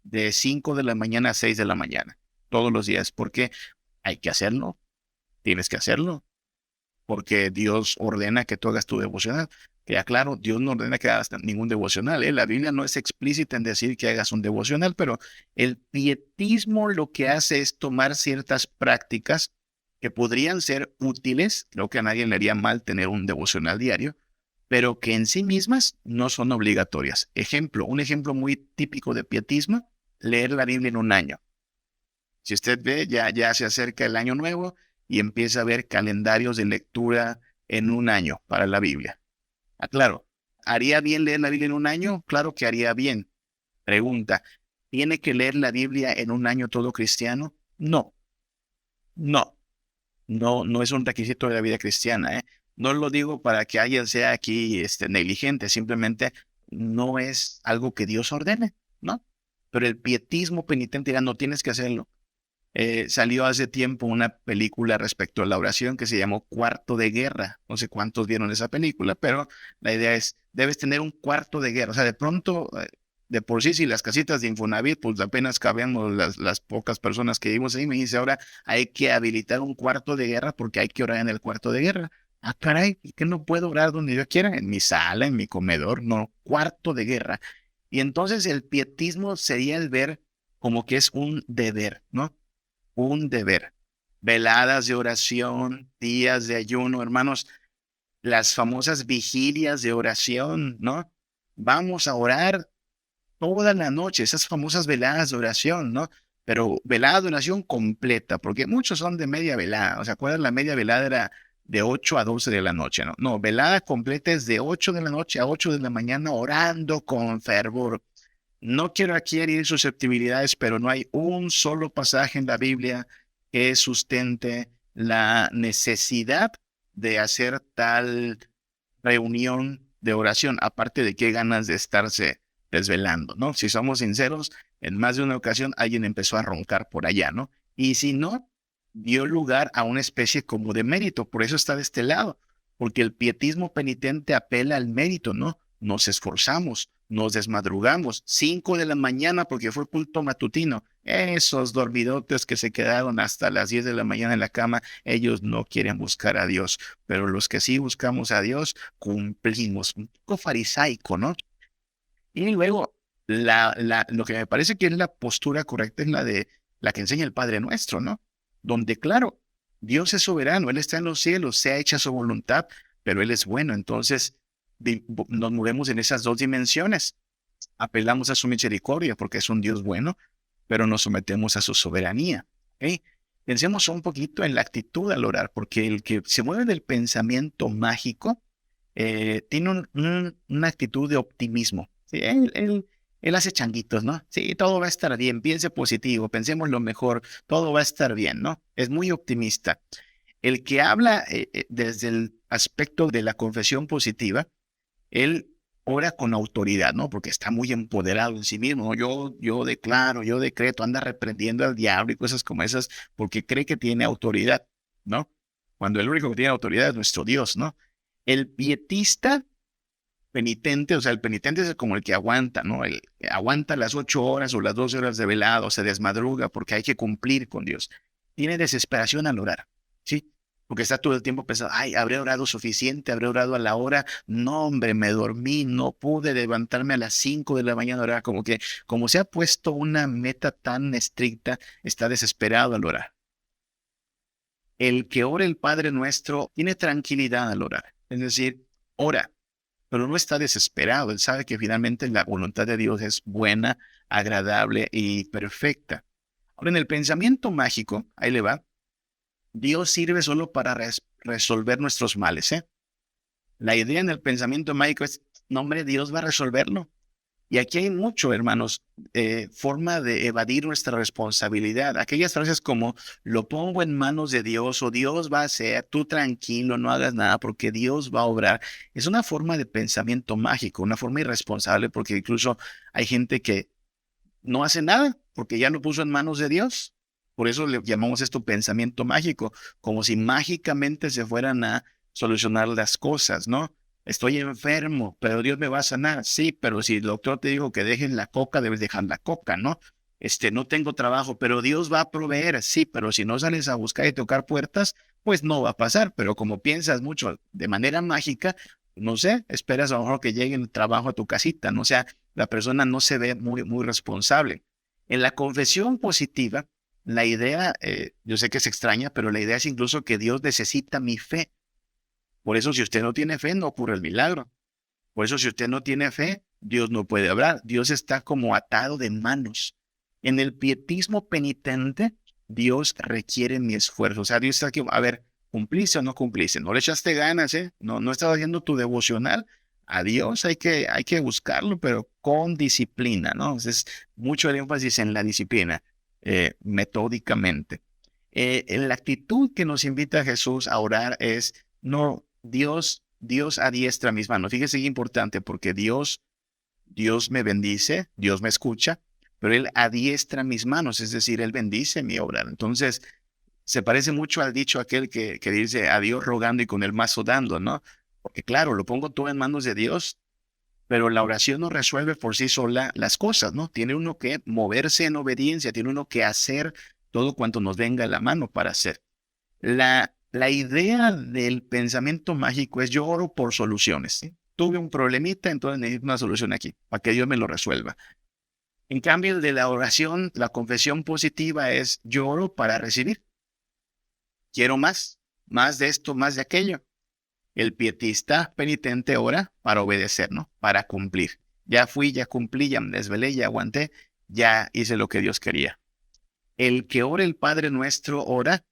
de 5 de la mañana a 6 de la mañana. Todos los días, porque hay que hacerlo, tienes que hacerlo porque Dios ordena que tú hagas tu devocional. Queda claro, Dios no ordena que hagas ningún devocional, ¿eh? La Biblia no es explícita en decir que hagas un devocional, pero el pietismo lo que hace es tomar ciertas prácticas que podrían ser útiles, creo que a nadie le haría mal tener un devocional diario, pero que en sí mismas no son obligatorias. Ejemplo, un ejemplo muy típico de pietismo, leer la Biblia en un año. Si usted ve, ya se acerca el año nuevo y empieza a ver calendarios de lectura en un año para la Biblia. Ah, claro, ¿haría bien leer la Biblia en un año? Claro que haría bien. Pregunta, ¿tiene que leer la Biblia en un año todo cristiano? No, no, no es un requisito de la vida cristiana, ¿eh? No lo digo para que alguien sea aquí negligente, simplemente no es algo que Dios ordene, ¿no? Pero el pietismo penitente ya no tienes que hacerlo. Salió hace tiempo una película respecto a la oración que se llamó Cuarto de Guerra. No sé cuántos vieron esa película, pero la idea es, debes tener un cuarto de guerra. O sea, de pronto, de por sí, si las casitas de Infonavit, pues apenas cabíamos las pocas personas que vivimos ahí, me dice, ahora hay que habilitar un cuarto de guerra porque hay que orar en el cuarto de guerra. Ah, caray, ¿por qué no puedo orar donde yo quiera? En mi sala, en mi comedor, no, cuarto de guerra. Y entonces el pietismo sería el ver como que es un deber, ¿no? Un deber. Veladas de oración, días de ayuno, hermanos, las famosas vigilias de oración, ¿no? Vamos a orar toda la noche, esas famosas veladas de oración, ¿no? Pero velada de oración completa, porque muchos son de media velada. ¿O sea, acuerdan? La media velada era de 8 a 12 de la noche, ¿no? No, velada completa es de 8 de la noche a 8 de la mañana orando con fervor. No quiero aquí herir susceptibilidades, pero no hay un solo pasaje en la Biblia que sustente la necesidad de hacer tal reunión de oración, aparte de qué ganas de estarse desvelando, ¿no? Si somos sinceros, en más de una ocasión alguien empezó a roncar por allá, ¿no? Y si no, dio lugar a una especie como de mérito, por eso está de este lado, porque el pietismo penitente apela al mérito, ¿no? Nos esforzamos, nos desmadrugamos, 5 de la mañana porque fue culto matutino. Esos dormidotes que se quedaron hasta las 10 de la mañana en la cama, ellos no quieren buscar a Dios, pero los que sí buscamos a Dios, cumplimos. Un poco farisaico, ¿no? Y luego, lo que me parece que es la postura correcta es la de la que enseña el Padre Nuestro, ¿no? Donde, claro, Dios es soberano, Él está en los cielos, sea hecha su voluntad, pero Él es bueno. Entonces, nos movemos en esas dos dimensiones. Apelamos a su misericordia porque es un Dios bueno, pero nos sometemos a su soberanía. ¿Ok? Pensemos un poquito en la actitud al orar, porque el que se mueve del pensamiento mágico tiene una actitud de optimismo. Sí, él hace changuitos, ¿no? Sí, todo va a estar bien, piense positivo, pensemos lo mejor, todo va a estar bien, ¿no? Es muy optimista. El que habla desde el aspecto de la confesión positiva, él ora con autoridad, ¿no? Porque está muy empoderado en sí mismo, ¿no? Yo declaro, yo decreto, anda reprendiendo al diablo y cosas como esas, porque cree que tiene autoridad, ¿no? Cuando el único que tiene autoridad es nuestro Dios, ¿no? El pietista penitente, o sea, el penitente es como el que aguanta, ¿no? El que aguanta las 8 horas o las 12 horas de velado, se desmadruga porque hay que cumplir con Dios. Tiene desesperación al orar, ¿sí? Porque está todo el tiempo pensando, ay, habré orado suficiente, habré orado a la hora. No, hombre, me dormí, no pude levantarme a las 5 de la mañana a orar. Como que, como se ha puesto una meta tan estricta, está desesperado al orar. El que ora el Padre Nuestro tiene tranquilidad al orar. Es decir, ora, pero no está desesperado. Él sabe que finalmente la voluntad de Dios es buena, agradable y perfecta. Ahora, en el pensamiento mágico, ahí le va, Dios sirve solo para resolver nuestros males, ¿eh? La idea en el pensamiento mágico es, no, hombre, Dios va a resolverlo. Y aquí hay mucho, hermanos, forma de evadir nuestra responsabilidad. Aquellas frases como, lo pongo en manos de Dios o Dios va a hacer, tú tranquilo, no hagas nada porque Dios va a obrar. Es una forma de pensamiento mágico, una forma irresponsable porque incluso hay gente que no hace nada porque ya lo puso en manos de Dios. Por eso le llamamos esto pensamiento mágico, como si mágicamente se fueran a solucionar las cosas, ¿no? Estoy enfermo, pero Dios me va a sanar. Sí, pero si el doctor te dijo que dejes la coca, debes dejar la coca, ¿no? No tengo trabajo, pero Dios va a proveer. Sí, pero si no sales a buscar y tocar puertas, pues no va a pasar. Pero como piensas mucho de manera mágica, no sé, esperas a lo mejor que llegue el trabajo a tu casita, ¿no? O sea, la persona no se ve muy responsable. En la confesión positiva, la idea, yo sé que es extraña, pero la idea es incluso que Dios necesita mi fe. Por eso, si usted no tiene fe, no ocurre el milagro. Por eso, si usted no tiene fe, Dios no puede hablar. Dios está como atado de manos. En el pietismo penitente, Dios requiere mi esfuerzo. O sea, Dios está aquí, a ver, ¿cumpliste o no cumpliste? No le echaste ganas, ¿eh? No estás haciendo tu devocional. A Dios hay que buscarlo, pero con disciplina, ¿no? Entonces, mucho el énfasis en la disciplina, metódicamente. En la actitud que nos invita Jesús a orar es, no Dios adiestra mis manos. Fíjese qué importante, porque Dios me bendice, Dios me escucha, pero Él adiestra mis manos, es decir, Él bendice mi obra. Entonces, se parece mucho al dicho aquel que dice a Dios rogando y con el mazo dando, ¿no? Porque claro, lo pongo todo en manos de Dios, pero la oración no resuelve por sí sola las cosas, ¿no? Tiene uno que moverse en obediencia, tiene uno que hacer todo cuanto nos venga a la mano para hacer. La idea del pensamiento mágico es yo oro por soluciones, ¿sí? Tuve un problemita, entonces necesito una solución aquí, para que Dios me lo resuelva. En cambio, el de la oración, la confesión positiva es yo oro para recibir. Quiero más de esto, más de aquello. El pietista penitente ora para obedecer, ¿no? Para cumplir. Ya fui, ya cumplí, ya me desvelé, ya aguanté, ya hice lo que Dios quería. El que ora el Padre Nuestro ora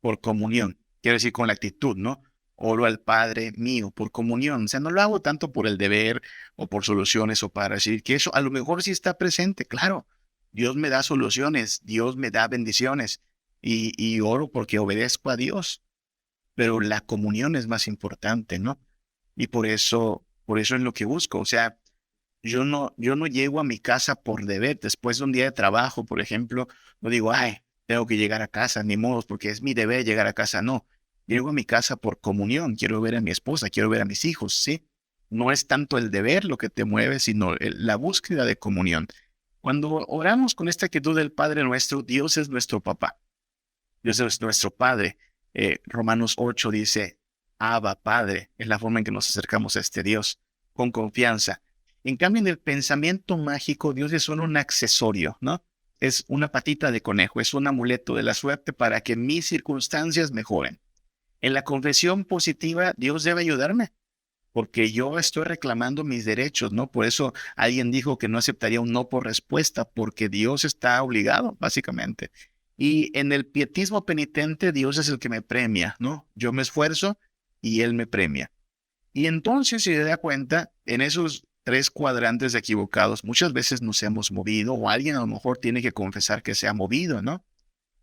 por comunión. Quiero decir, con la actitud, ¿no? Oro al Padre mío por comunión. O sea, no lo hago tanto por el deber o por soluciones o para decir que eso a lo mejor sí está presente, claro. Dios me da soluciones, Dios me da bendiciones y oro porque obedezco a Dios. Pero la comunión es más importante, ¿no? Y por eso es lo que busco. O sea, yo no llego a mi casa por deber. Después de un día de trabajo, por ejemplo, no digo, ay, tengo que llegar a casa, ni modo, porque es mi deber llegar a casa. No, llego a mi casa por comunión. Quiero ver a mi esposa, quiero ver a mis hijos, ¿sí? No es tanto el deber lo que te mueve, sino la búsqueda de comunión. Cuando oramos con esta actitud del Padre nuestro, Dios es nuestro papá. Dios es nuestro Padre. Romanos 8 dice, Abba, Padre, es la forma en que nos acercamos a este Dios, con confianza. En cambio, en el pensamiento mágico, Dios es solo un accesorio, ¿no? Es una patita de conejo, es un amuleto de la suerte para que mis circunstancias mejoren. En la confesión positiva, Dios debe ayudarme, porque yo estoy reclamando mis derechos, ¿no? Por eso alguien dijo que no aceptaría un no por respuesta, porque Dios está obligado, básicamente. Y en el pietismo penitente, Dios es el que me premia, ¿no? Yo me esfuerzo y Él me premia. Y entonces, si se da cuenta, en esos tres cuadrantes equivocados, muchas veces nos hemos movido, o alguien a lo mejor tiene que confesar que se ha movido, ¿no?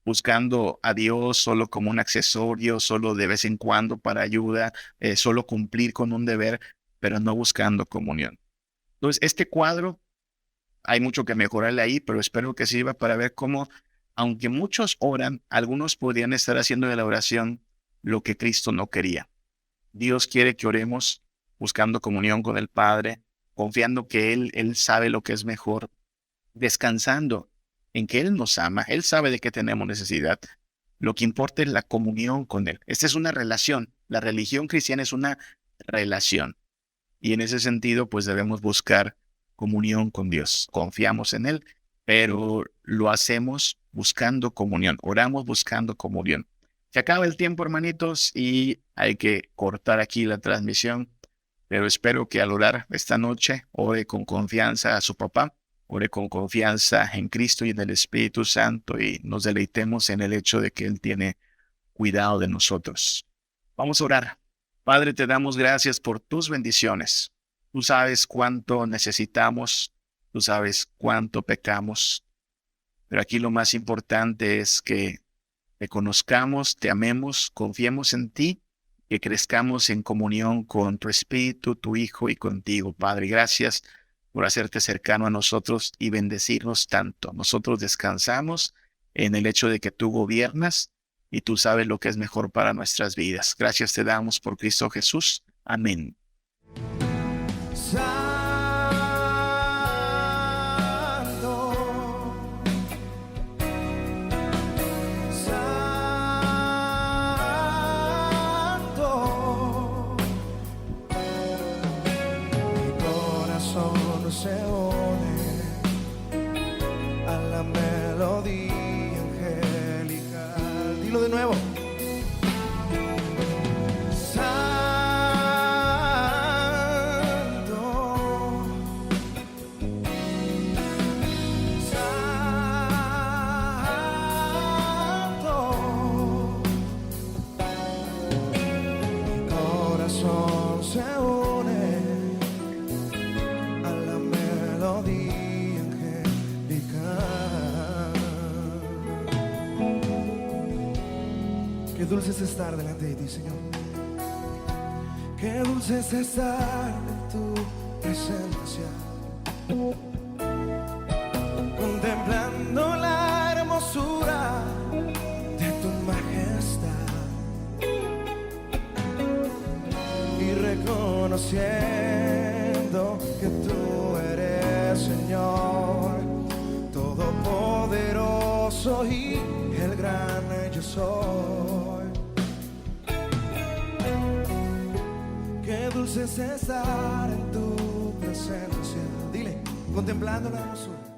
Buscando a Dios solo como un accesorio, solo de vez en cuando para ayuda, solo cumplir con un deber, pero no buscando comunión. Entonces, este cuadro, hay mucho que mejorarle ahí, pero espero que sirva para ver cómo, aunque muchos oran, algunos podrían estar haciendo de la oración lo que Cristo no quería. Dios quiere que oremos buscando comunión con el Padre, confiando que Él sabe lo que es mejor, descansando en que Él nos ama, Él sabe de qué tenemos necesidad. Lo que importa es la comunión con Él. Esta es una relación. La religión cristiana es una relación. Y en ese sentido, pues debemos buscar comunión con Dios. Confiamos en Él, pero lo hacemos buscando comunión. Oramos buscando comunión. Se acaba el tiempo, hermanitos, y hay que cortar aquí la transmisión. Pero espero que al orar esta noche, ore con confianza a su papá, ore con confianza en Cristo y en el Espíritu Santo y nos deleitemos en el hecho de que Él tiene cuidado de nosotros. Vamos a orar. Padre, te damos gracias por tus bendiciones. Tú sabes cuánto necesitamos, tú sabes cuánto pecamos, pero aquí lo más importante es que te conozcamos, te amemos, confiemos en ti, que crezcamos en comunión con tu Espíritu, tu Hijo y contigo, Padre. Gracias por hacerte cercano a nosotros y bendecirnos tanto. Nosotros descansamos en el hecho de que tú gobiernas y tú sabes lo que es mejor para nuestras vidas. Gracias te damos por Cristo Jesús. Amén. Se une a la melodía angelical. Dilo de nuevo. Qué dulce es estar delante de ti, Señor. Qué dulce es estar en tu presencia, contemplando la hermosura de tu majestad y reconociendo que tú eres Señor Todopoderoso y el gran yo soy. Qué dulce es estar en tu presencia. Dile, contemplando la hermosura